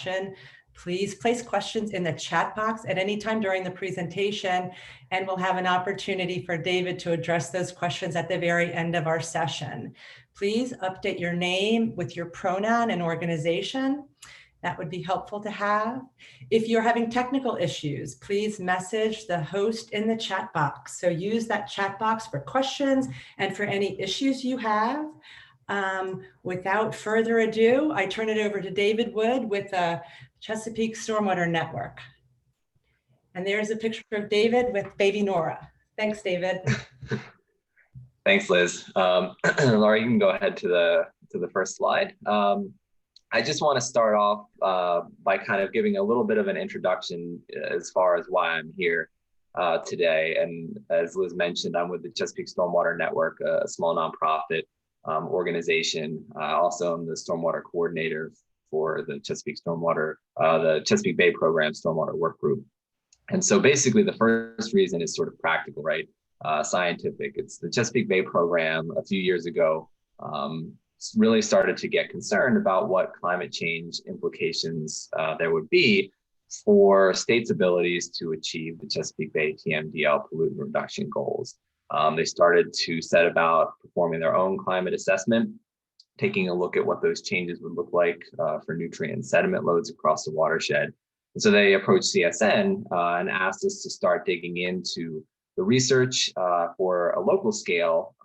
session, please place questions in the chat box at any time during the presentation, and we'll have an opportunity for David to address those questions at the very end of our session. Please update your name with your pronoun and organization. That would be helpful to have. If you're having technical issues, please message the host in the chat box. So use that chat box for questions and for any issues you have. Without further ado, I turn it over to David Wood with Chesapeake Stormwater Network. And there's a picture of David with baby Nora. Thanks, David. Thanks, Liz. Laura, you can go ahead to the first slide. I just want to start off by kind of giving a little bit of an introduction as far as why I'm here today. And as Liz mentioned, I'm with the Chesapeake Stormwater Network, a small nonprofit organization. Also, I'm the stormwater coordinator for the Chesapeake the Chesapeake Bay Program Stormwater Work Group. And so basically the first reason is sort of practical, right? Scientific. It's the Chesapeake Bay Program a few years ago really started to get concerned about what climate change implications there would be for states' abilities to achieve the Chesapeake Bay TMDL pollutant reduction goals. They started to set about performing their own climate assessment, taking a look at what those changes would look like for nutrient and sediment loads across the watershed. And so they approached CSN and asked us to start digging into the research for a local scale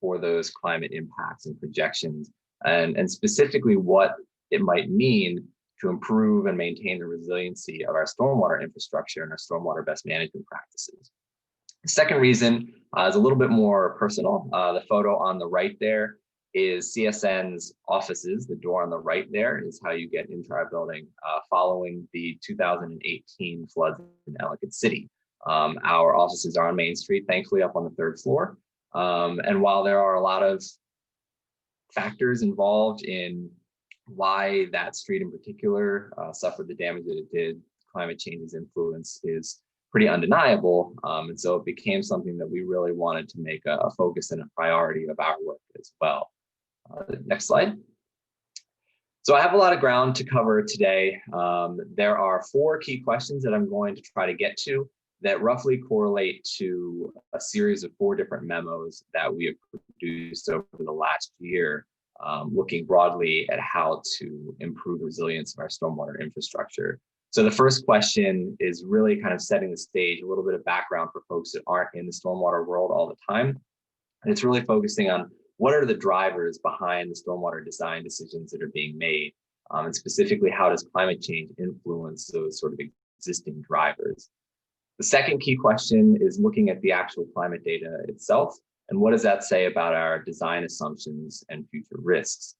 for those climate impacts and projections, and specifically what it might mean to improve and maintain the resiliency of our stormwater infrastructure and our stormwater best management practices. The second reason is a little bit more personal. The photo on the right there is CSN's offices. The door on the right there is how you get into our building following the 2018 floods in Ellicott City. Our offices are on Main Street, thankfully up on the 3rd floor. And while there are a lot of factors involved in why that street in particular suffered the damage that it did, climate change's influence is pretty undeniable. And so it became something that we really wanted to make a focus and a priority of our work as well. Next slide. So I have a lot of ground to cover today. There are 4 key questions that I'm going to try to get to that roughly correlate to a series of 4 different memos that we have produced over the last year, looking broadly at how to improve resilience of our stormwater infrastructure. So the first question is really kind of setting the stage, a little bit of background for folks that aren't in the stormwater world all the time. And it's really focusing on what are the drivers behind the stormwater design decisions that are being made, and specifically how does climate change influence those sort of existing drivers. The second key question is looking at the actual climate data itself, and what does that say about our design assumptions and future risks.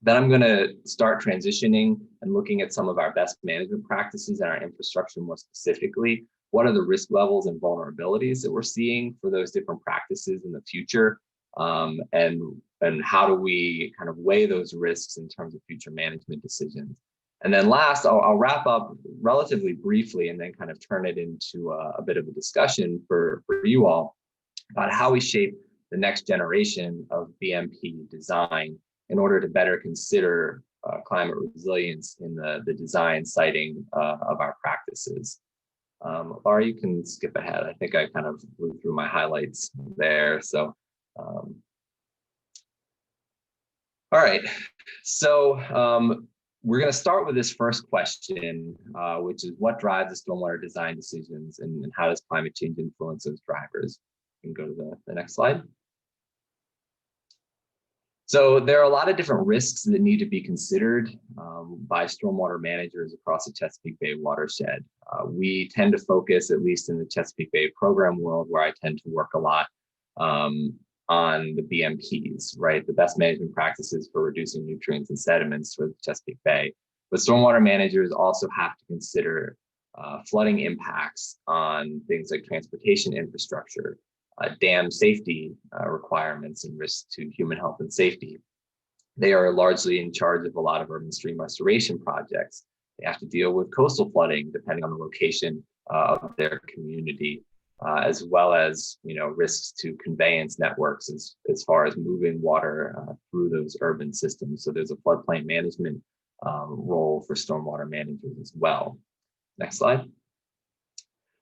Then I'm going to start transitioning and looking at some of our best management practices and our infrastructure more specifically. What are the risk levels and vulnerabilities that we're seeing for those different practices in the future? And how do we kind of weigh those risks in terms of future management decisions? And then last, I'll wrap up relatively briefly and then kind of turn it into a bit of a discussion for you all about how we shape the next generation of BMP design in order to better consider climate resilience in the design siting of our practices. Laura, you can skip ahead. I think I kind of moved through my highlights there. So, all right. So we're going to start with this first question, which is what drives the stormwater design decisions and how does climate change influence those drivers? You can go to the next slide. So there are a lot of different risks that need to be considered by stormwater managers across the Chesapeake Bay watershed. We tend to focus, at least in the Chesapeake Bay program world, where I tend to work a lot, on the BMPs, right? The best management practices for reducing nutrients and sediments for the Chesapeake Bay. But stormwater managers also have to consider flooding impacts on things like transportation infrastructure, dam safety requirements and risks to human health and safety. They are largely in charge of a lot of urban stream restoration projects. They have to deal with coastal flooding depending on the location of their community, as well as risks to conveyance networks as far as moving water through those urban systems. So there's a floodplain management role for stormwater managers as well. Next slide.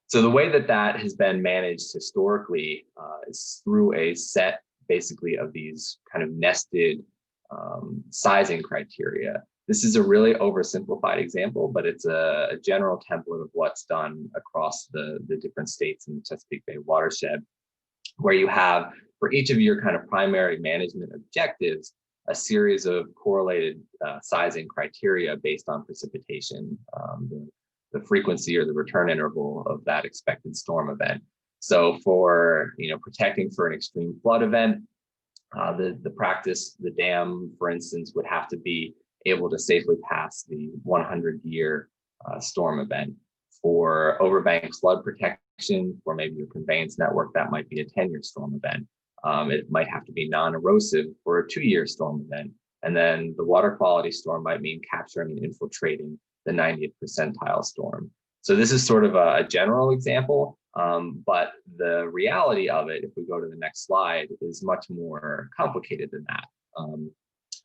So the way that that has been managed historically is through a set basically of these kind of nested sizing criteria. This is a really oversimplified example, but it's a general template of what's done across the different states in the Chesapeake Bay Watershed, where you have for each of your kind of primary management objectives, a series of correlated sizing criteria based on precipitation, the frequency or the return interval of that expected storm event. So for protecting for an extreme flood event, the practice, the dam, for instance, would have to be able to safely pass the 100-year storm event. For overbank flood protection, for maybe your conveyance network, that might be a 10-year storm event. It might have to be non-erosive for a 2-year storm event. And then the water quality storm might mean capturing and infiltrating the 90th percentile storm. So this is sort of a general example, but the reality of it, if we go to the next slide, is much more complicated than that,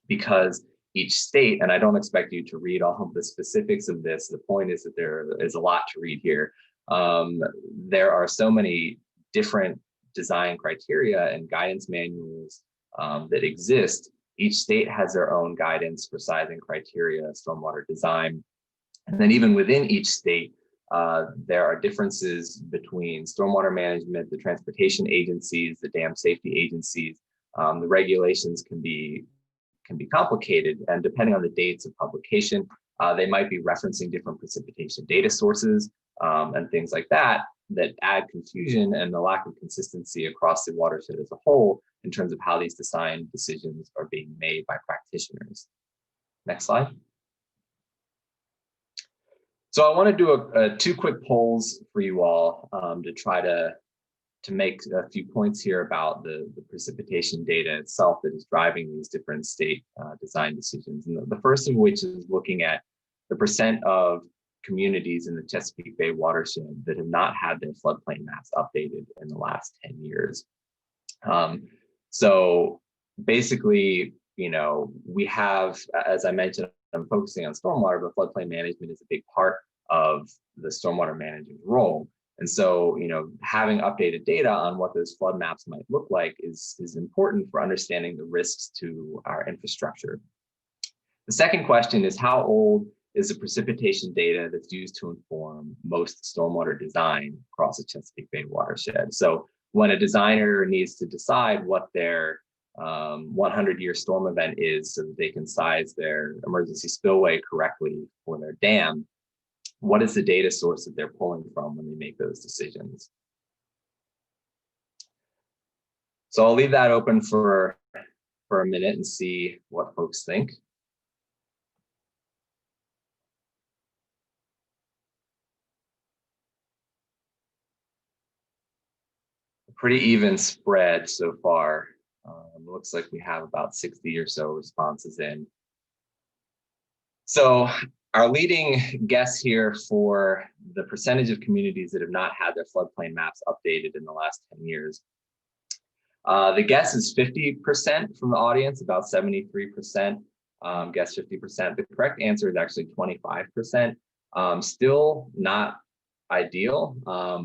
because each state, and I don't expect you to read all of the specifics of this, the point is that there is a lot to read here. There are so many different design criteria and guidance manuals that exist. Each state has their own guidance for sizing criteria, stormwater design. And then even within each state, there are differences between stormwater management, the transportation agencies, the dam safety agencies. The regulations can be complicated, and depending on the dates of publication, they might be referencing different precipitation data sources and things like that add confusion and the lack of consistency across the watershed as a whole in terms of how these design decisions are being made by practitioners. Next slide. So I want to do two quick polls for you all to try to make a few points here about the precipitation data itself that is driving these different state design decisions. And the first of which is looking at the percent of communities in the Chesapeake Bay Watershed that have not had their floodplain maps updated in the last 10 years. So basically, we have, as I mentioned, I'm focusing on stormwater, but floodplain management is a big part of the stormwater manager's role. And so, having updated data on what those flood maps might look like is important for understanding the risks to our infrastructure. The second question is, how old is the precipitation data that's used to inform most stormwater design across the Chesapeake Bay Watershed? So when a designer needs to decide what their 100-year storm event is so that they can size their emergency spillway correctly for their dam, what is the data source that they're pulling from when they make those decisions? So I'll leave that open for a minute and see what folks think. A pretty even spread so far. Looks like we have about 60 or so responses in. So our leading guess here for the percentage of communities that have not had their floodplain maps updated in the last 10 years. The guess is 50% from the audience, about 73% guess 50%. The correct answer is actually 25%. Still not ideal,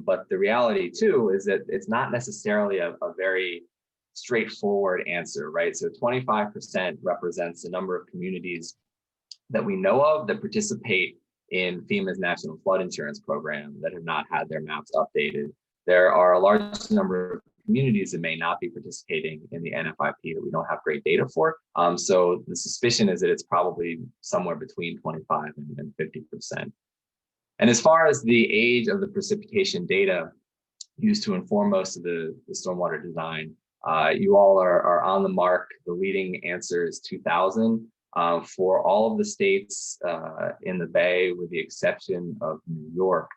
but the reality too is that it's not necessarily a very straightforward answer, right? So 25% represents the number of communities that we know of that participate in FEMA's National Flood Insurance Program that have not had their maps updated. There are a large number of communities that may not be participating in the NFIP that we don't have great data for. So the suspicion is that it's probably somewhere between 25 and 50%. And as far as the age of the precipitation data used to inform most of the stormwater design, you all are on the mark. The leading answer is 2000. For all of the states in the Bay, with the exception of New York,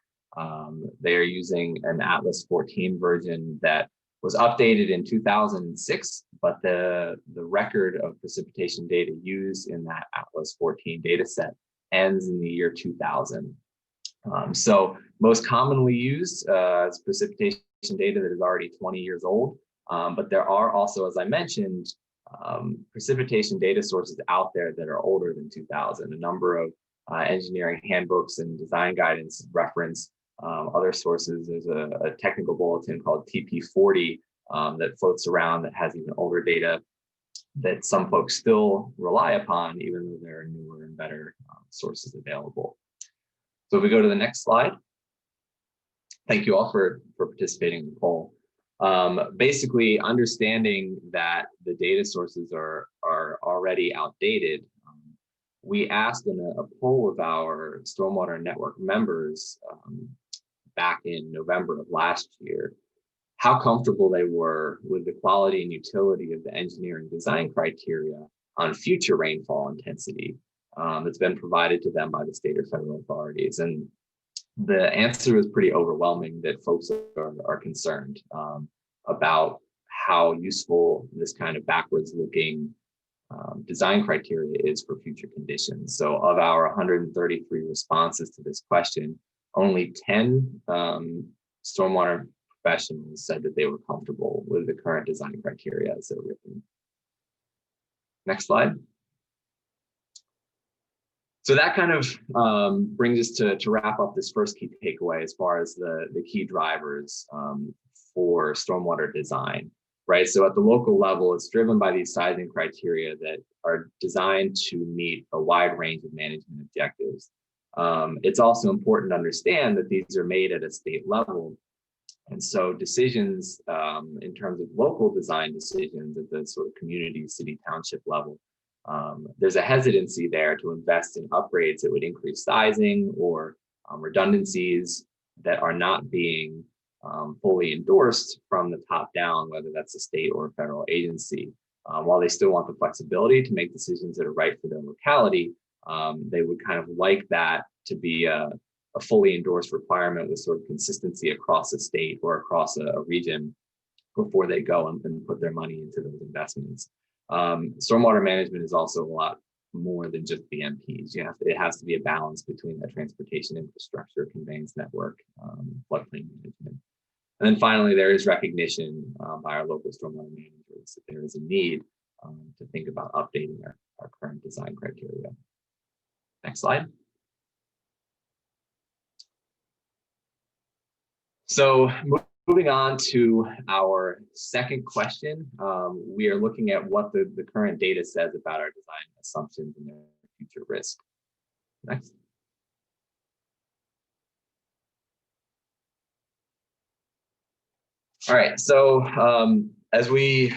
they are using an Atlas 14 version that was updated in 2006, but the record of precipitation data used in that Atlas 14 data set ends in the year 2000. So most commonly used is precipitation data that is already 20 years old. But there are also, as I mentioned, precipitation data sources out there that are older than 2000. A number of engineering handbooks and design guidance reference other sources. There's a technical bulletin called TP40 that floats around that has even older data that some folks still rely upon, even though there are newer and better sources available. So if we go to the next slide. Thank you all for participating in the poll. Basically, understanding that the data sources are already outdated, we asked in a poll of our Stormwater Network members back in November of last year, how comfortable they were with the quality and utility of the engineering design criteria on future rainfall intensity that's been provided to them by the state or federal authorities. And the answer was pretty overwhelming that folks are concerned about how useful this kind of backwards looking design criteria is for future conditions. So of our 133 responses to this question, only 10 stormwater professionals said that they were comfortable with the current design criteria as they're written. Next slide. So that kind of brings us to wrap up this first key takeaway as far as the key drivers for stormwater design, right? So at the local level, it's driven by these sizing criteria that are designed to meet a wide range of management objectives. It's also important to understand that these are made at a state level. And so decisions in terms of local design decisions at the sort of community, city, township level, there's a hesitancy there to invest in upgrades that would increase sizing or redundancies that are not being fully endorsed from the top down, whether that's a state or a federal agency. While they still want the flexibility to make decisions that are right for their locality, they would kind of like that to be a fully endorsed requirement with sort of consistency across a state or across a region before they go and put their money into those investments. Stormwater management is also a lot more than just BMPs. It has to be a balance between that transportation infrastructure, conveyance network, floodplain management. And then finally, there is recognition by our local stormwater managers that there is a need to think about updating our current design criteria. Next slide. So moving on to our second question, we are looking at what the current data says about our design assumptions and their future risk. Next. All right, so as we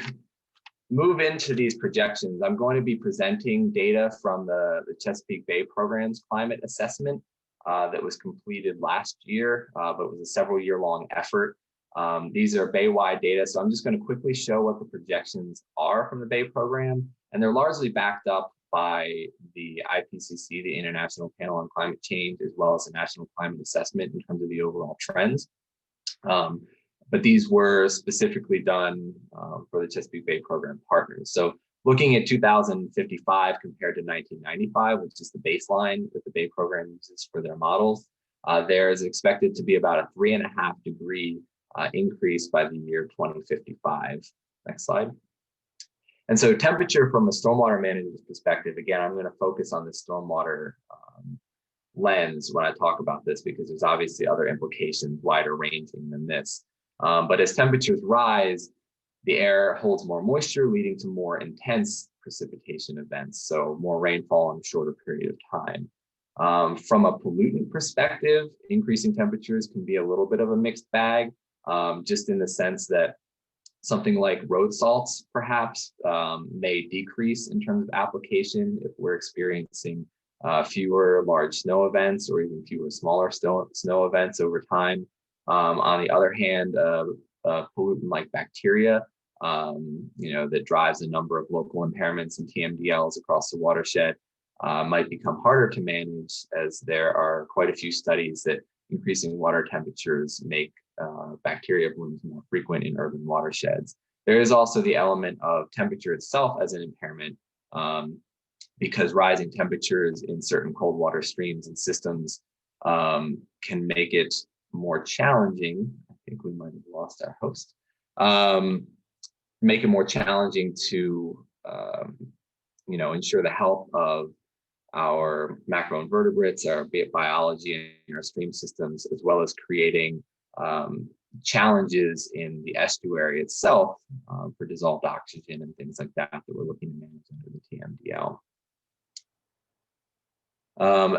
move into these projections, I'm going to be presenting data from the Chesapeake Bay program's climate assessment that was completed last year, but was a several-year-long effort. These are Bay-wide data, so I'm just going to quickly show what the projections are from the Bay program, and they're largely backed up by the IPCC, the International Panel on Climate Change, as well as the National Climate Assessment in terms of the overall trends. But these were specifically done for the Chesapeake Bay program partners. So looking at 2055 compared to 1995, which is the baseline that the Bay program uses for their models, there is expected to be about a 3.5 degree increase by the year 2055. Next slide. And so temperature from a stormwater management's perspective, again, I'm going to focus on the stormwater lens when I talk about this, because there's obviously other implications wider ranging than this. But as temperatures rise, the air holds more moisture, leading to more intense precipitation events, so more rainfall in a shorter period of time. From a pollutant perspective, increasing temperatures can be a little bit of a mixed bag, just in the sense that something like road salts perhaps may decrease in terms of application if we're experiencing fewer large snow events or even fewer smaller snow events over time. On the other hand, a pollutant like bacteria, that drives a number of local impairments and TMDLs across the watershed might become harder to manage, as there are quite a few studies that increasing water temperatures make bacteria blooms more frequent in urban watersheds. There is also the element of temperature itself as an impairment, because rising temperatures in certain cold water streams and systems can make it more challenging. I think we might have lost our host. Make it more challenging to ensure the health of our macroinvertebrates, our biology, and our stream systems, as well as creating challenges in the estuary itself for dissolved oxygen and things like that we're looking to manage under the TMDL.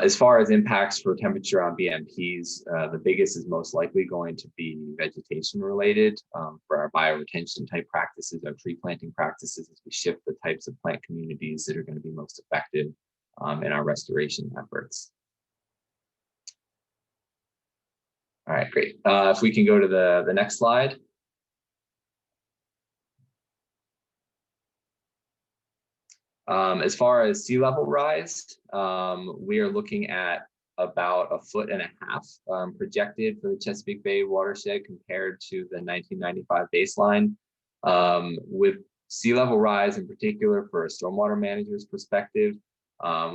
As far as impacts for temperature on BMPs, the biggest is most likely going to be vegetation related for our bioretention type practices, our tree planting practices, as we shift the types of plant communities that are going to be most effective in our restoration efforts. All right, great. If we can go to the next slide. As far as sea level rise, we are looking at about 1.5 feet projected for the Chesapeake Bay watershed compared to the 1995 baseline. With sea level rise in particular, for a stormwater manager's perspective,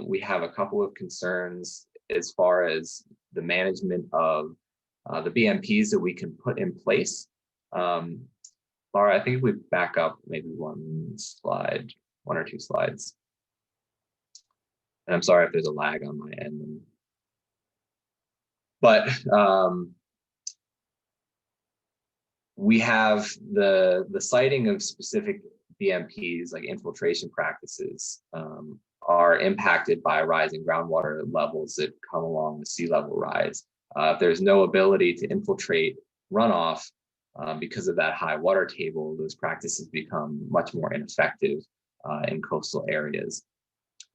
we have a couple of concerns as far as the management of the BMPs that we can put in place. Laura, I think if we back up maybe one or two slides. And I'm sorry if there's a lag on my end. But we have the siting of specific BMPs, like infiltration practices, are impacted by rising groundwater levels that come along with sea level rise. If there's no ability to infiltrate runoff because of that high water table, those practices become much more ineffective in coastal areas.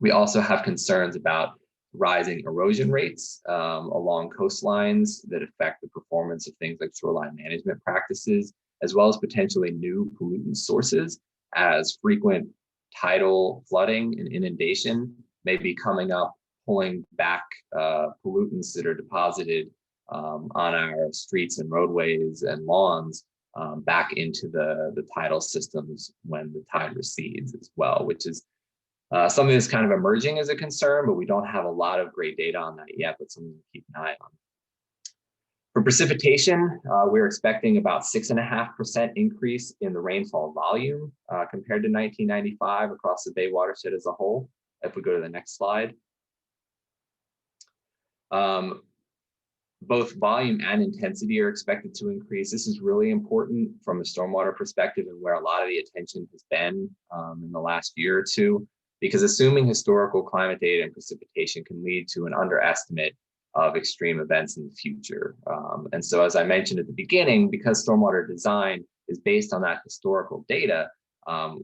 We also have concerns about rising erosion rates along coastlines that affect the performance of things like shoreline management practices, as well as potentially new pollutant sources, as frequent tidal flooding and inundation may be coming up, pulling back pollutants that are deposited on our streets and roadways and lawns back into the tidal systems when the tide recedes as well, which is something that's kind of emerging as a concern, but we don't have a lot of great data on that yet, but something to keep an eye on. For precipitation, we're expecting about 6.5% increase in the rainfall volume compared to 1995 across the Bay watershed as a whole. If we go to the next slide. Both volume and intensity are expected to increase. This is really important from a stormwater perspective and where a lot of the attention has been in the last year or two, because assuming historical climate data and precipitation can lead to an underestimate of extreme events in the future. And so, as I mentioned at the beginning, because stormwater design is based on that historical data,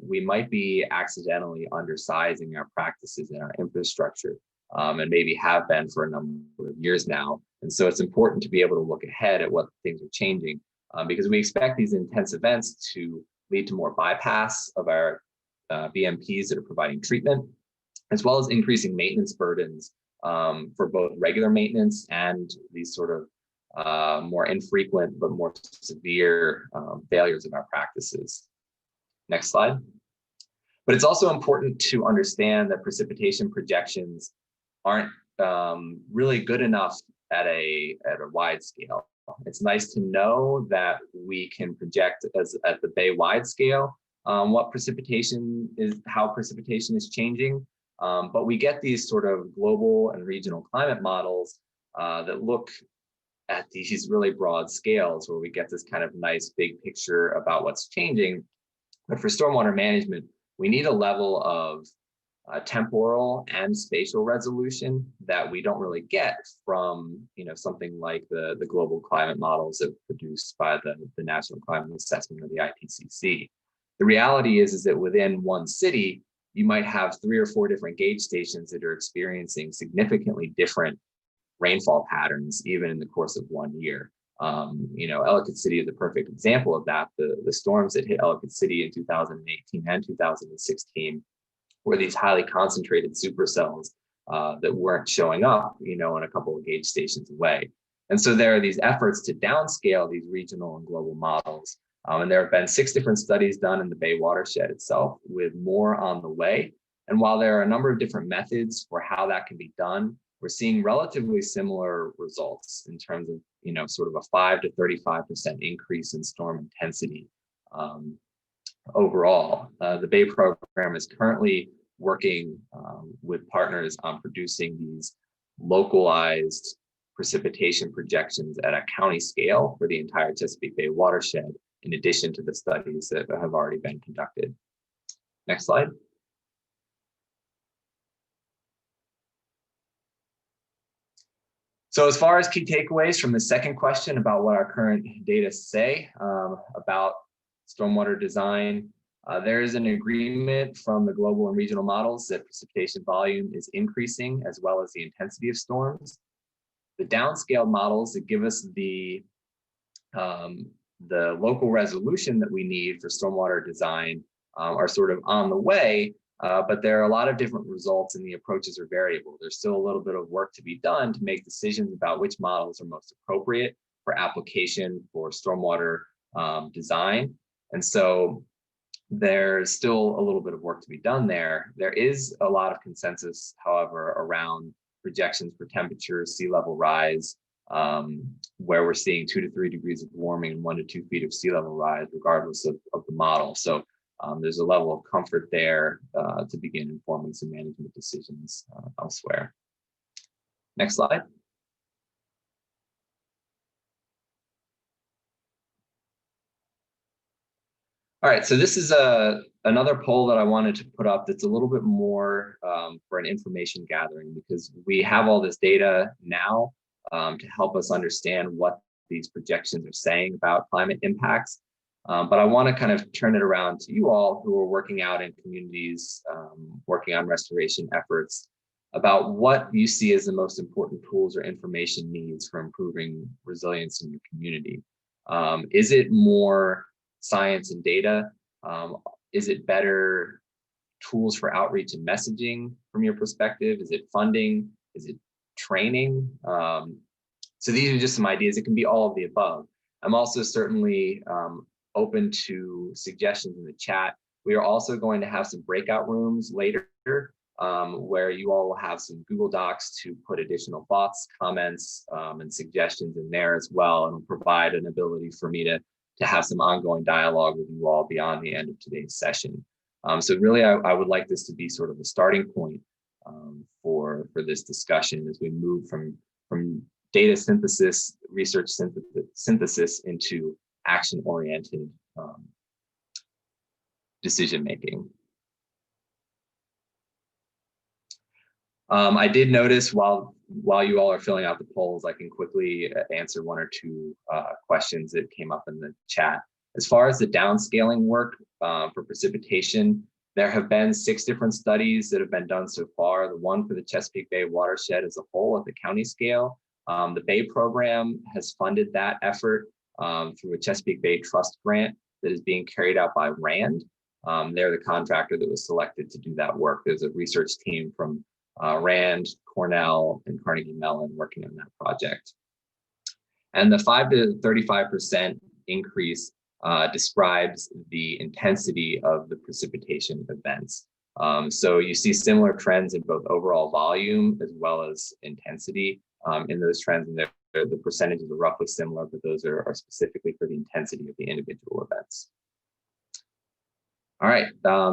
we might be accidentally undersizing our practices and our infrastructure, and maybe have been for a number of years now. And so it's important to be able to look ahead at what things are changing, because we expect these intense events to lead to more bypass of our BMPs that are providing treatment, as well as increasing maintenance burdens for both regular maintenance and these sort of more infrequent but more severe failures of our practices. Next slide. But it's also important to understand that precipitation projections aren't really good enough at a wide scale. It's nice to know that we can project at the Bay wide scale what precipitation is, how precipitation is changing. But we get these sort of global and regional climate models that look at these really broad scales where we get this kind of nice big picture about what's changing. But for stormwater management, we need a level of temporal and spatial resolution that we don't really get from something like the global climate models that are produced by the National Climate Assessment or the IPCC. The reality is that within one city, you might have 3 or 4 different gauge stations that are experiencing significantly different rainfall patterns, even in the course of 1 year. Ellicott City is a perfect example of that. The storms that hit Ellicott City in 2018 and 2016 were these highly concentrated supercells that weren't showing up, in a couple of gauge stations away. And so there are these efforts to downscale these regional and global models. And there have been 6 different studies done in the Bay watershed itself, with more on the way. And while there are a number of different methods for how that can be done, we're seeing relatively similar results in terms of, sort of a 5 to 35% increase in storm intensity overall. The Bay program is currently working with partners on producing these localized precipitation projections at a county scale for the entire Chesapeake Bay watershed, in addition to the studies that have already been conducted. Next slide. So as far as key takeaways from the second question about what our current data say about stormwater design, there is an agreement from the global and regional models that precipitation volume is increasing, as well as the intensity of storms. The downscaled models that give us the local resolution that we need for stormwater design are sort of on the way, but there are a lot of different results and the approaches are variable. There's still a little bit of work to be done to make decisions about which models are most appropriate for application for stormwater design. And so there's still a little bit of work to be done there. There is a lot of consensus, however, around projections for temperature, sea level rise, where we're seeing 2 to 3 degrees of warming and 1 to 2 feet of sea level rise, regardless of the model. So there's a level of comfort there to begin informing some management decisions elsewhere. Next slide. All right, so this is another poll that I wanted to put up that's a little bit more for an information gathering, because we have all this data now to help us understand what these projections are saying about climate impacts. But I want to kind of turn it around to you all who are working out in communities, working on restoration efforts, about what you see as the most important tools or information needs for improving resilience in your community. Is it more science and data? Is it better tools for outreach and messaging from your perspective? Is it funding? Is it training? So these are just some ideas. It can be all of the above. I'm also certainly open to suggestions in the chat. We are also going to have some breakout rooms later where you all will have some Google Docs to put additional thoughts, comments, and suggestions in there as well, and provide an ability for me to have some ongoing dialogue with you all beyond the end of today's session. So really, I would like this to be sort of a starting point for this discussion as we move from data synthesis, research synthesis into action-oriented decision-making. I did notice while you all are filling out the polls, I can quickly answer 1 or 2 questions that came up in the chat. As far as the downscaling work for precipitation, there have been 6 different studies that have been done so far. The one for the Chesapeake Bay watershed as a whole at the county scale. The Bay program has funded that effort through a Chesapeake Bay Trust grant that is being carried out by RAND. They're the contractor that was selected to do that work. There's a research team from RAND, Cornell, and Carnegie Mellon working on that project. And the 5 to 35% increase describes the intensity of the precipitation events. So you see similar trends in both overall volume as well as intensity in those trends, and the percentages are roughly similar, but those are specifically for the intensity of the individual events. All right,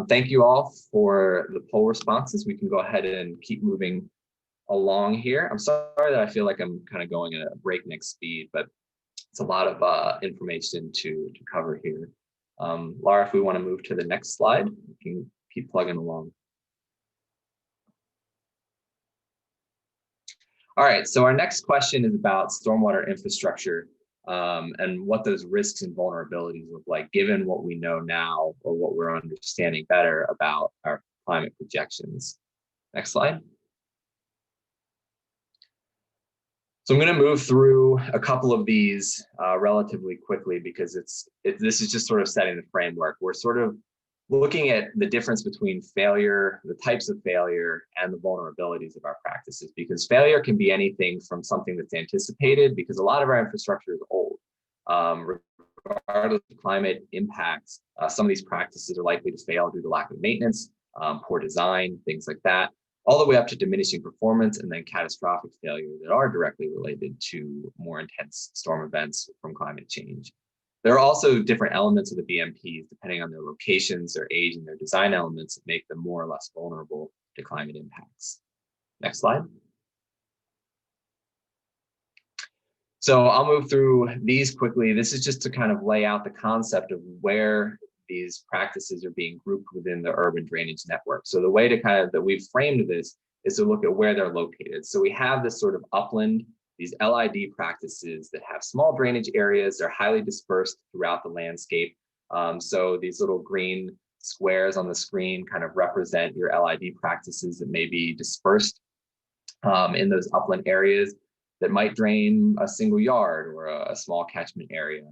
thank you all for the poll responses. We can go ahead and keep moving along here. I'm sorry that I feel like I'm kind of going at a breakneck speed, but it's a lot of information to cover here. Laura, if we want to move to the next slide, we can keep plugging along. All right, so our next question is about stormwater infrastructure and what those risks and vulnerabilities look like, given what we know now or what we're understanding better about our climate projections. Next slide. So I'm going to move through a couple of these relatively quickly because this is just sort of setting the framework. We're sort of looking at the difference between failure, the types of failure, and the vulnerabilities of our practices, because failure can be anything from something that's anticipated, because a lot of our infrastructure is old. Regardless of climate impacts, some of these practices are likely to fail due to lack of maintenance, poor design, things like that, all the way up to diminishing performance and then catastrophic failure that are directly related to more intense storm events from climate change. There are also different elements of the BMPs, depending on their locations, their age, and their design elements that make them more or less vulnerable to climate impacts. Next slide. So I'll move through these quickly. This is just to kind of lay out the concept of where these practices are being grouped within the urban drainage network. So the way to kind of that we've framed this is to look at where they're located. So we have this sort of upland, these LID practices that have small drainage areas. They're highly dispersed throughout the landscape. So these little green squares on the screen kind of represent your LID practices that may be dispersed in those upland areas that might drain a single yard or a small catchment area.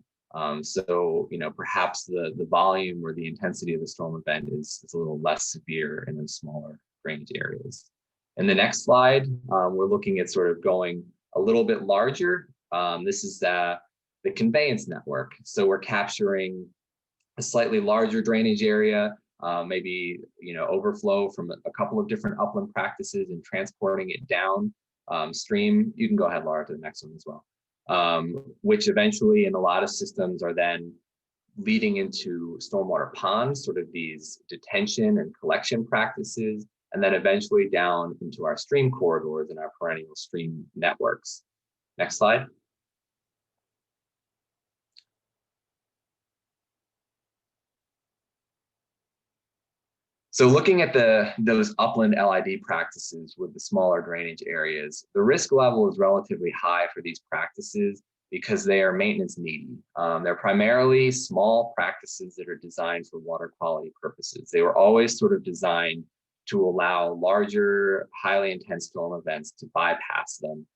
So, you know, perhaps the volume or the intensity of the storm event is a little less severe in those smaller drainage areas. In the next slide, we're looking at sort of going a little bit larger. This is the conveyance network. So we're capturing a slightly larger drainage area, maybe, you know, overflow from a couple of different upland practices and transporting it down stream. You can go ahead, Laura, to the next one as well. Which eventually in a lot of systems are then leading into stormwater ponds, sort of these detention and collection practices, and then eventually down into our stream corridors and our perennial stream networks. Next slide. So looking at those upland LID practices with the smaller drainage areas, the risk level is relatively high for these practices because they are maintenance needy. They're primarily small practices that are designed for water quality purposes. They were always sort of designed to allow larger, highly intense storm events to bypass them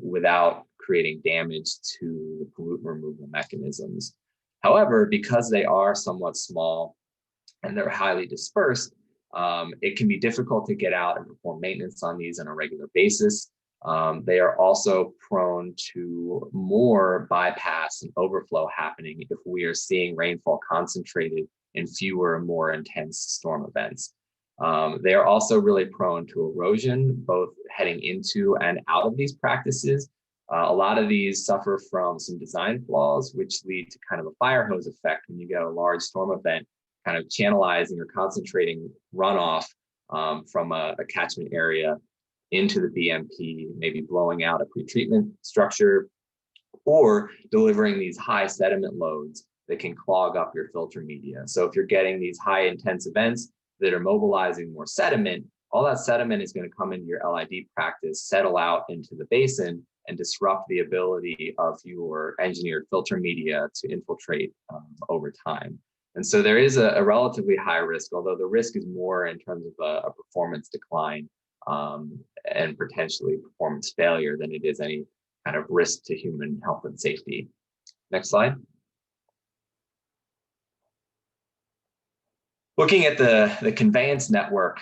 without creating damage to the pollutant removal mechanisms. However, because they are somewhat small and they're highly dispersed, it can be difficult to get out and perform maintenance on these on a regular basis. They are also prone to more bypass and overflow happening if we are seeing rainfall concentrated in fewer and more intense storm events. They are also really prone to erosion, both heading into and out of these practices. A lot of these suffer from some design flaws, which lead to kind of a fire hose effect when you get a large storm event kind of channelizing or concentrating runoff from a catchment area into the BMP, maybe blowing out a pretreatment structure or delivering these high sediment loads that can clog up your filter media. So if you're getting these high intense events that are mobilizing more sediment, all that sediment is going to come into your LID practice, settle out into the basin, and disrupt the ability of your engineered filter media to infiltrate over time. And so there is a relatively high risk, although the risk is more in terms of a performance decline and potentially performance failure than it is any kind of risk to human health and safety. Next slide. Looking at the conveyance network,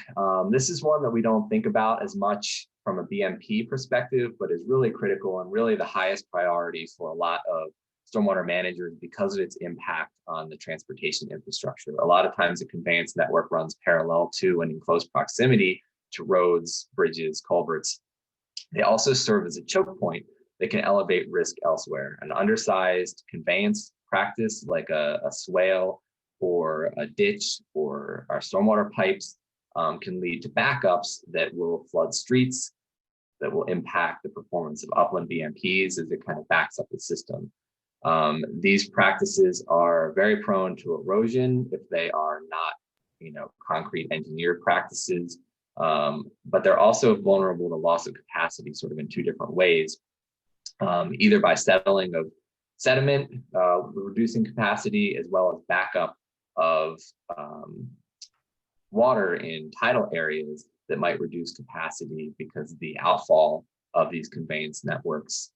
this is one that we don't think about as much from a BMP perspective, but is really critical and really the highest priority for a lot of stormwater managers because of its impact on the transportation infrastructure. A lot of times the conveyance network runs parallel to and in close proximity to roads, bridges, culverts. They also serve as a choke point that can elevate risk elsewhere. An undersized conveyance practice like a swale or a ditch or our stormwater pipes can lead to backups that will flood streets, that will impact the performance of upland BMPs as it kind of backs up the system. These practices are very prone to erosion if they are not, you know, concrete engineered practices, but they're also vulnerable to loss of capacity sort of in two different ways, either by settling of sediment, reducing capacity, as well as backup of water in tidal areas that might reduce capacity because the outfall of these conveyance networks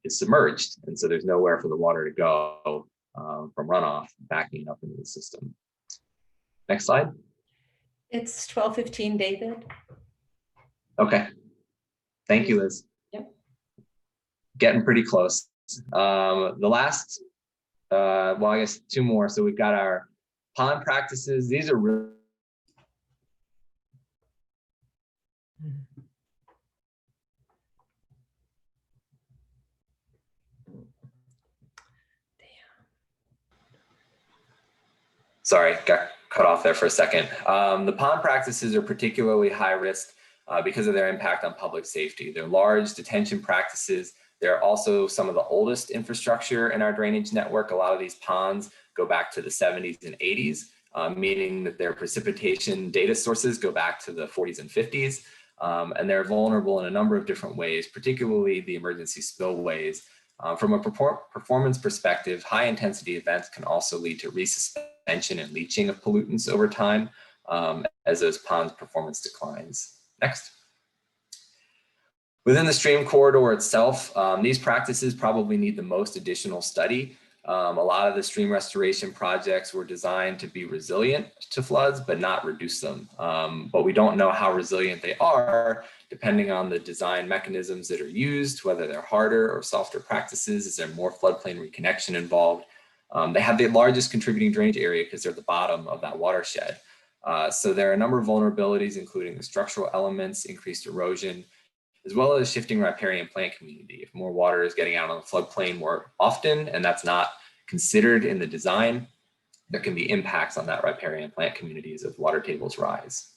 is submerged. And so there's nowhere for the water to go from runoff backing up into the system. Next slide. It's 12:15, David. Okay. Thank you, Liz. Yep. Getting pretty close. The last, well, I guess two more. So we've got our pond practices. These are really Sorry, got cut off there for a second. The pond practices are particularly high risk because of their impact on public safety. They're large detention practices. They're also some of the oldest infrastructure in our drainage network. A lot of these ponds go back to the 70s and 80s, meaning that their precipitation data sources go back to the 40s and 50s. And they're vulnerable in a number of different ways, particularly the emergency spillways. From a performance perspective, high intensity events can also lead to resuspension and leaching of pollutants over time as those ponds' performance declines. Next. Within the stream corridor itself, these practices probably need the most additional study. A lot of the stream restoration projects were designed to be resilient to floods, but not reduce them. But we don't know how resilient they are, depending on the design mechanisms that are used, whether they're harder or softer practices. Is there more floodplain reconnection involved? They have the largest contributing drainage area because they're at the bottom of that watershed. So there are a number of vulnerabilities, including the structural elements, increased erosion, as well as shifting riparian plant community. If more water is getting out on the floodplain more often, and that's not considered in the design, there can be impacts on that riparian plant communities as water tables rise.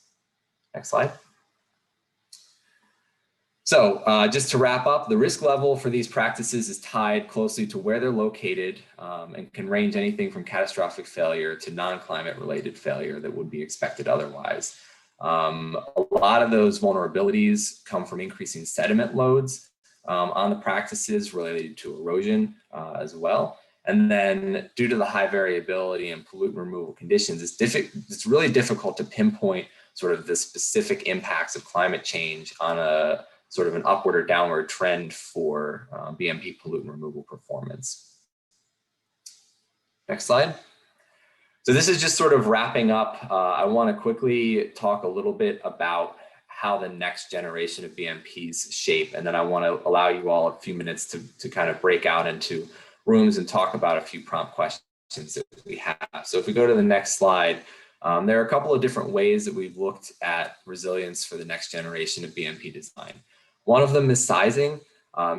Next slide. So just to wrap up, the risk level for these practices is tied closely to where they're located and can range anything from catastrophic failure to non-climate related failure that would be expected otherwise. A lot of those vulnerabilities come from increasing sediment loads on the practices related to erosion as well. And then due to the high variability and pollutant removal conditions, it's really difficult to pinpoint sort of the specific impacts of climate change on a sort of an upward or downward trend for BMP pollutant removal performance. Next slide. So this is just sort of wrapping up. I want to quickly talk a little bit about how the next generation of BMPs shape, and then I want to allow you all a few minutes to kind of break out into rooms and talk about a few prompt questions that we have. So if we go to the next slide, there are a couple of different ways that we've looked at resilience for the next generation of BMP design. One of them is sizing.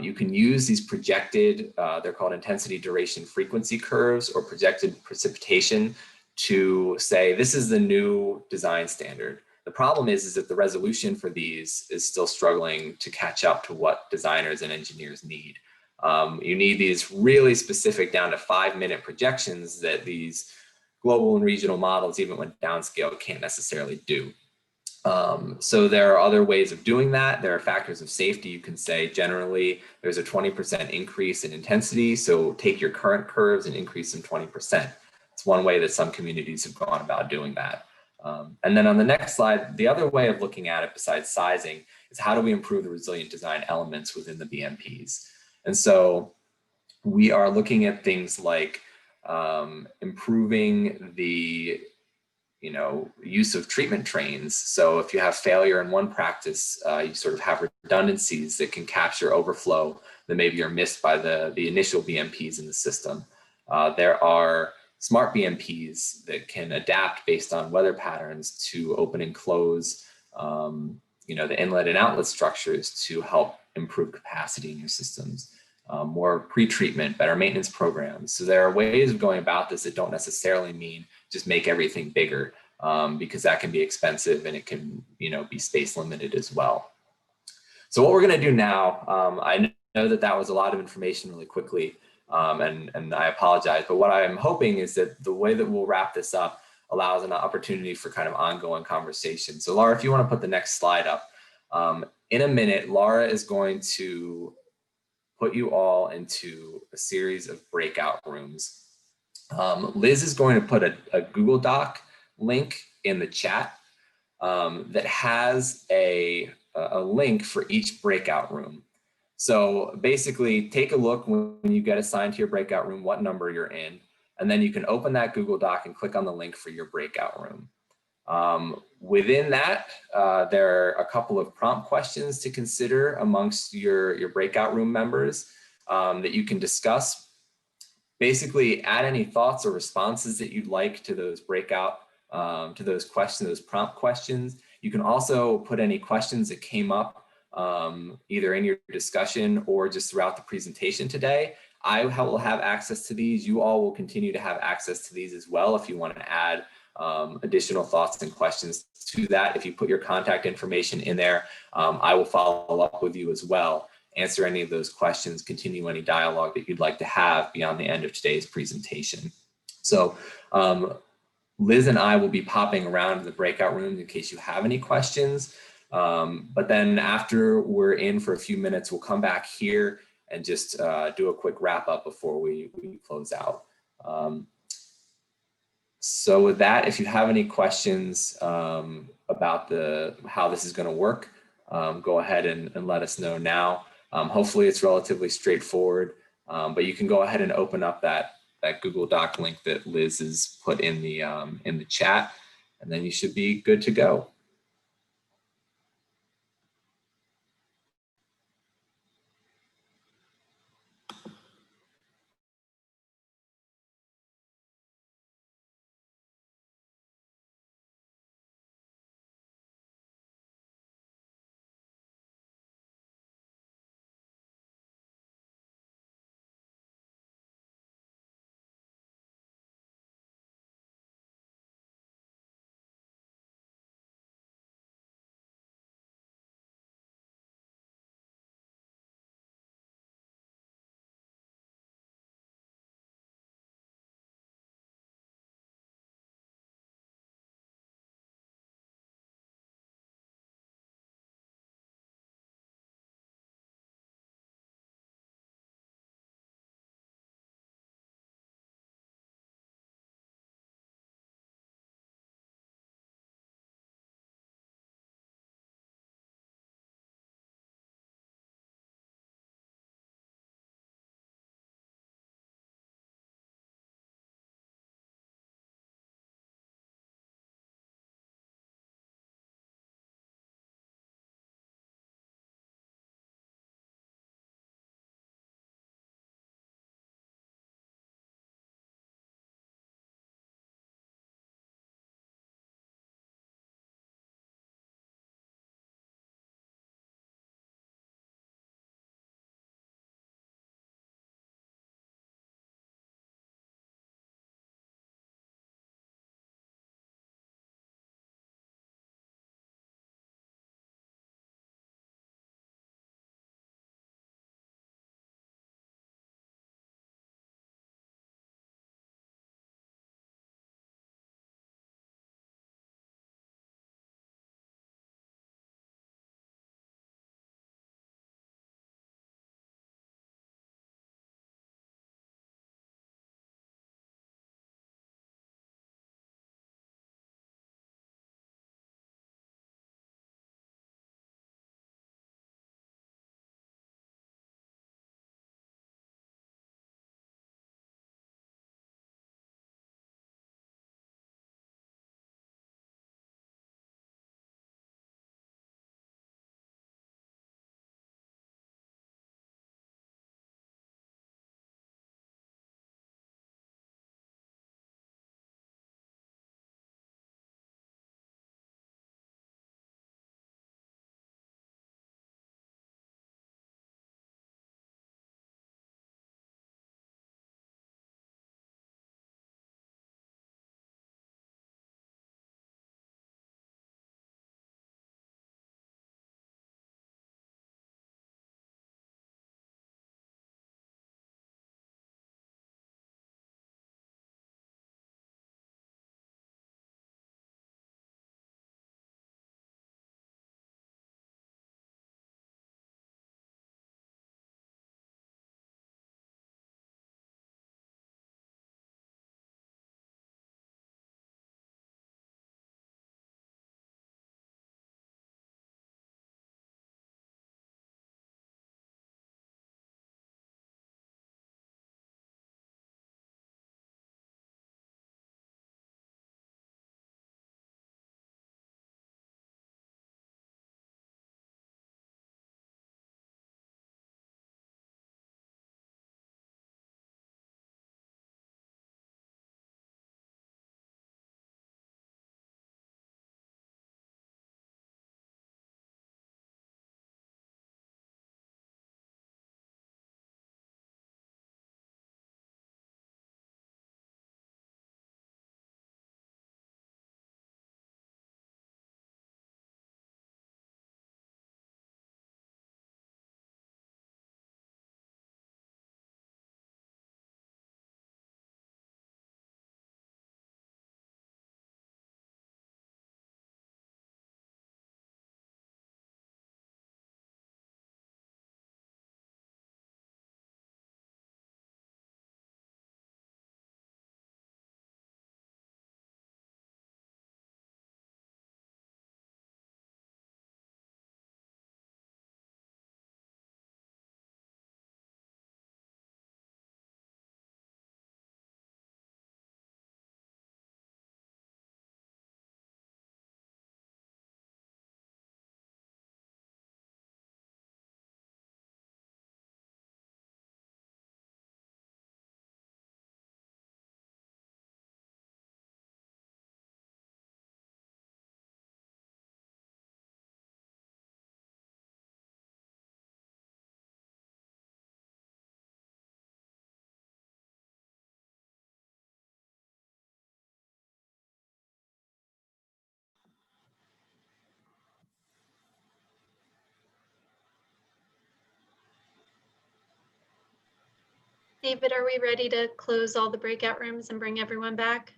You can use these projected, they're called intensity, duration, frequency curves, or projected precipitation to say, this is the new design standard. The problem is that the resolution for these is still struggling to catch up to what designers and engineers need. You need these really specific down to 5-minute projections that these global and regional models, even when downscale, can't necessarily do. So there are other ways of doing that. There are factors of safety. You can say generally there's a 20% increase in intensity. So take your current curves and increase them 20%. It's one way that some communities have gone about doing that. And then on the next slide, the other way of looking at it besides sizing is how do we improve the resilient design elements within the BMPs? And so we are looking at things like improving the use of treatment trains. So if you have failure in one practice, you sort of have redundancies that can capture overflow that maybe are missed by the initial BMPs in the system. There are smart BMPs that can adapt based on weather patterns to open and close, the inlet and outlet structures to help improve capacity in your systems. More pre-treatment, better maintenance programs. So there are ways of going about this that don't necessarily mean just make everything bigger, because that can be expensive and it can, be space limited as well. So what we're going to do now, I know that was a lot of information really quickly, and I apologize, but what I'm hoping is that the way that we'll wrap this up allows an opportunity for kind of ongoing conversation. So Laura, if you want to put the next slide up, in a minute, Laura is going to put you all into a series of breakout rooms. Liz is going to put a Google Doc link in the chat that has a link for each breakout room. So basically take a look when you get assigned to your breakout room, what number you're in, and then you can open that Google Doc and click on the link for your breakout room. Within that, there are a couple of prompt questions to consider amongst your breakout room members that you can discuss. Basically, add any thoughts or responses that you'd like to those breakout, to those questions, those prompt questions. You can also put any questions that came up either in your discussion or just throughout the presentation today. I will have access to these. You all will continue to have access to these as well if you want to add additional thoughts and questions to that. If you put your contact information in there, I will follow up with you as well, answer any of those questions, continue any dialogue that you'd like to have beyond the end of today's presentation. So Liz and I will be popping around in the breakout rooms in case you have any questions. But then after we're in for a few minutes, we'll come back here and just do a quick wrap up before we close out. So with that, if you have any questions about how this is going to work, go ahead and let us know now. Hopefully it's relatively straightforward, but you can go ahead and open up that Google Doc link that Liz has put in the chat, and then you should be good to go. David, are we ready to close all the breakout rooms and bring everyone back?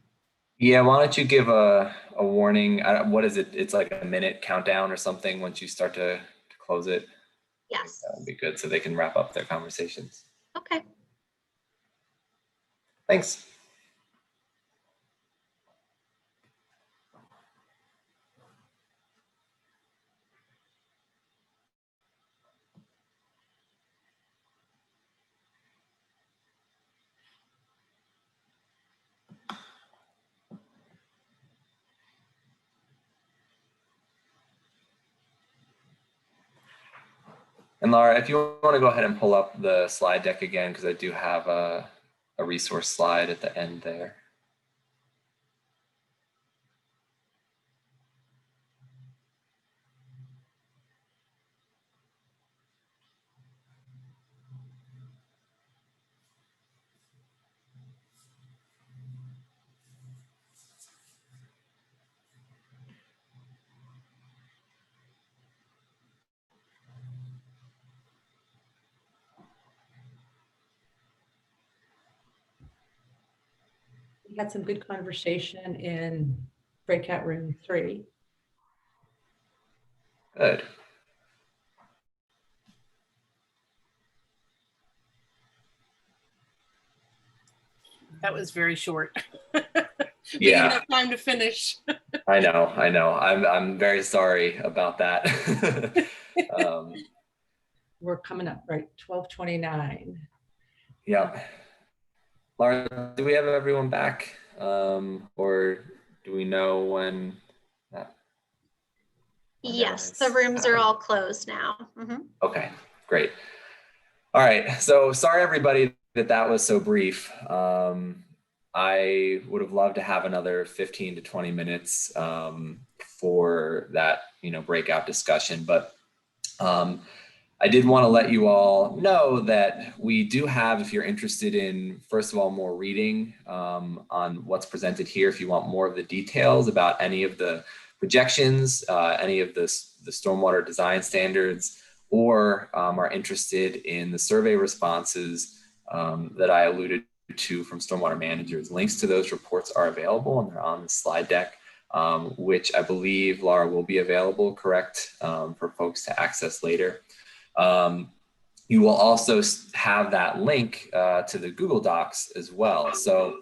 Yeah, why don't you give a warning? What is it? It's like a minute countdown or something once you start to close it. Yes. That would be good so they can wrap up their conversations. Okay. Thanks. And Laura, if you want to go ahead and pull up the slide deck again, because I do have a resource slide at the end there. We had some good conversation in breakout room 3. Good. That was very short. Yeah. You have time to finish. I know. I'm very sorry about that. We're coming up, right? 12:29. Yeah. Laura, do we have everyone back? Or do we know when that? Yes, the rooms are all closed now. Okay, great. All right, so sorry everybody that was so brief. I would have loved to have another 15 to 20 minutes for that, breakout discussion, but I did want to let you all know that we do have, if you're interested in, first of all, more reading on what's presented here, if you want more of the details about any of the projections, any of the stormwater design standards, or are interested in the survey responses that I alluded to from stormwater managers. Links to those reports are available and they're on the slide deck, which I believe, Laura, will be available, correct, for folks to access later. You will also have that link to the Google Docs as well. So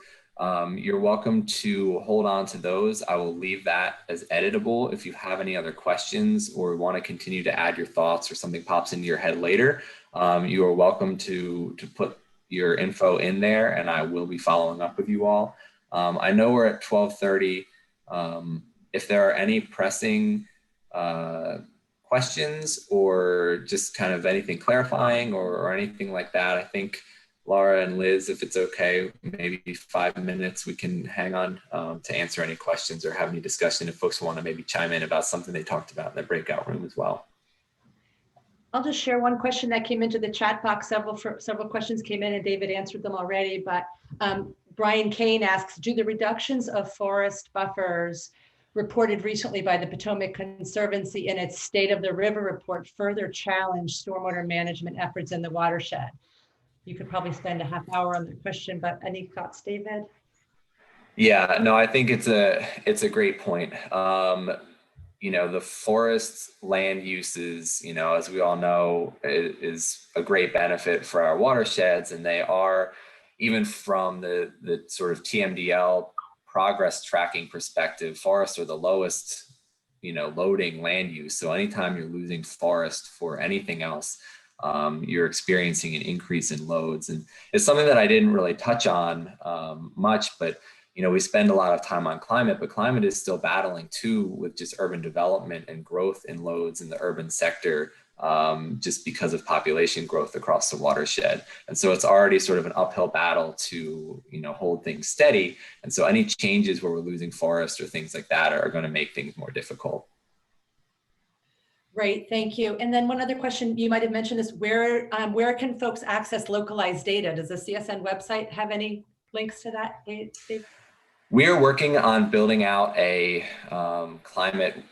you're welcome to hold on to those. I will leave that as editable. If you have any other questions or want to continue to add your thoughts or something pops into your head later, you are welcome to put your info in there and I will be following up with you all. I know we're at 12:30. If there are any pressing questions or just kind of anything clarifying or anything like that, I think Laura and Liz, if it's okay, maybe 5 minutes, we can hang on to answer any questions or have any discussion if folks want to maybe chime in about something they talked about in the breakout room as well. I'll just share one question that came into the chat box. Several questions came in and David answered them already, but Brian Kane asks, do the reductions of forest buffers reported recently by the Potomac Conservancy in its State of the River report further challenge stormwater management efforts in the watershed? You could probably spend a half hour on the question, but any thoughts, David? Yeah, no, I think it's a great point. The forest land uses, as we all know, is a great benefit for our watersheds, and they are, even from the sort of TMDL progress tracking perspective, forests are the lowest, loading land use. So anytime you're losing forest for anything else, you're experiencing an increase in loads. And it's something that I didn't really touch on much, but we spend a lot of time on climate, but climate is still battling too with just urban development and growth in loads in the urban sector, just because of population growth across the watershed. And so it's already sort of an uphill battle to, hold things steady. And so any changes where we're losing forest or things like that are going to make things more difficult. Great, thank you. And then one other question, you might have mentioned this, where can folks access localized data? Does the CSN website have any links to that, Dave? We are working on building out a climate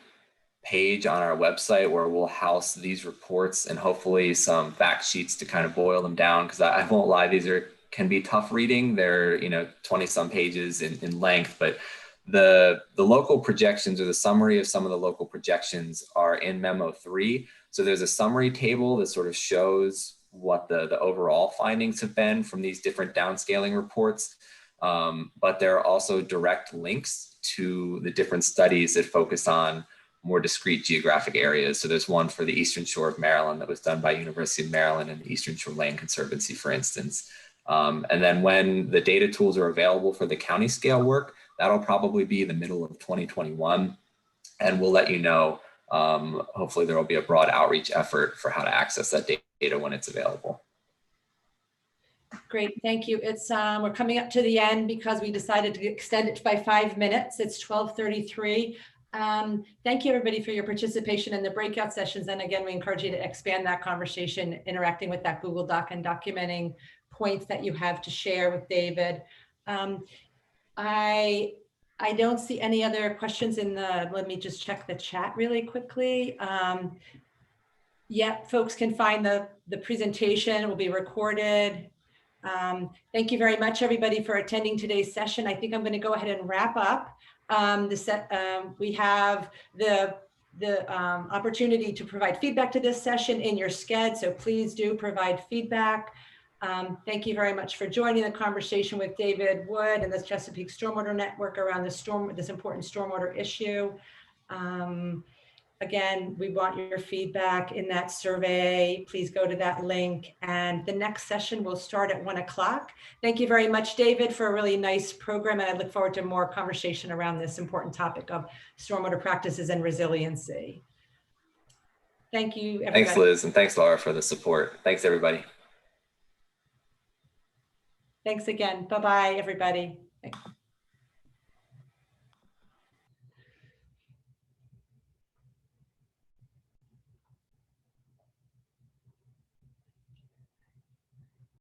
page on our website where we'll house these reports and hopefully some fact sheets to kind of boil them down, because I won't lie, these are can be tough reading. They're, 20 some pages in length, but the local projections or the summary of some of the local projections are in memo 3. So there's a summary table that sort of shows what the overall findings have been from these different downscaling reports. But there are also direct links to the different studies that focus on more discrete geographic areas. So there's one for the Eastern Shore of Maryland that was done by University of Maryland and the Eastern Shore Land Conservancy, for instance. And then when the data tools are available for the county scale work, that'll probably be the middle of 2021. And we'll let you know, hopefully there will be a broad outreach effort for how to access that data when it's available. Great, thank you. It's we're coming up to the end because we decided to extend it by 5 minutes. It's 12:33. Thank you everybody for your participation in the breakout sessions. And again, we encourage you to expand that conversation, interacting with that Google Doc and documenting points that you have to share with David. I don't see any other questions in let me just check the chat really quickly. Yep, folks can find the presentation. It will be recorded. Thank you very much, everybody, for attending today's session. I think I'm going to go ahead and wrap up. We have the opportunity to provide feedback to this session in your sched, so please do provide feedback. Thank you very much for joining the conversation with David Wood and the Chesapeake Stormwater Network around this important stormwater issue. Again, we want your feedback in that survey. Please go to that link, and the next session will start at 1 o'clock. Thank you very much, David, for a really nice program, and I look forward to more conversation around this important topic of stormwater practices and resiliency. Thank you, everybody. Thanks, Liz, and thanks, Laura, for the support. Thanks, everybody. Thanks again. Bye-bye, everybody.